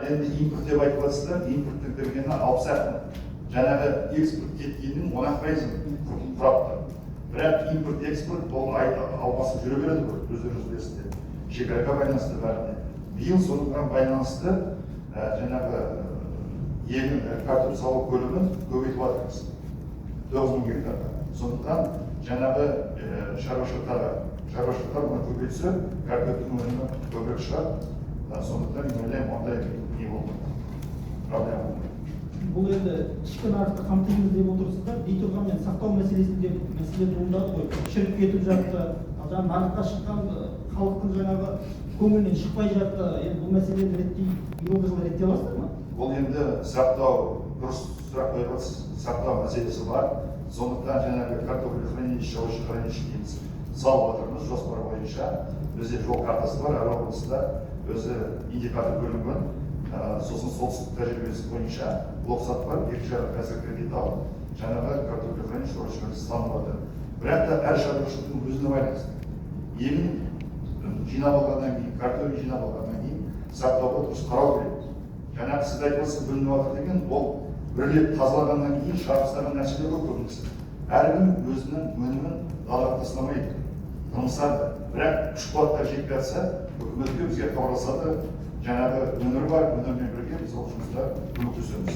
Endi import деп айтып жатсыздар, импорттың кіргені 60 жаңағы экспорт кеткеннің 10% құрапты. Бірақ импорт экспорт ол алмасып жүре береді ғой, өздеріңіз білесіздер. Шекараға байланысты бәріне. Биыл соған байланысты жаңағы егін картоп салу көлемін көбейтіп жатырмыз. 9000 гектарға. Сондықтан жаңағы шаруашылықтар оны көбейтсе, картоптың өнімі көбірек шығады. Сондықтан мен ойлаймын, ондай не болмайды, проблема болмайды. Бұл енді ішкі нарықты қамтимыз деп отырсыздар, дей тұрғанмен сақтау мәселесінде мәселе туындады ғой. Шіріп кетіп жатты, жаңағы нарыққа шыққан халықтың жаңағы көңілінен шықпай жатты. Енді бұл мәселені реттей, биылғы жылы реттей аласыздар ма? Бұл енді сақтау, дұрыс сұрақ қойып отырсыз, сақтау мәселесі бар. Сондықтан жаңағы картофель хранилище, овощи хранилище дейміз, салып отырмыз жоспар бойынша. Бізде жол картасы бар, әр облыста өзі индикатор бөлінген. Сосын солтүстік тәжірибесі бойынша блок-сат бар, 2 жарым қазір кредит алып, жаңағы картофель хранилище, овощи хранилище салынып жатыр. Бірақ та әр шаруашылықтың өзіне байланысты. Егін жинап алғаннан кейін, картофель жинап алғаннан кейін сақтауға дұрыс қарау керек. Жаңағы сіз айтыватсыз бөлініп жатыр деген, ол бір рет тазалағаннан кейін шығарып тастаған нәрселер ғой көбінесе. Әркім өзінің өнімін далаға тастамайды, тырмысады. Бірақ күш-қуаттар жетпей жатса, үкіметке бізге хабарласады, жаңағы өнім бар, өніммен бірге біз ол жұмыста көмектесеміз.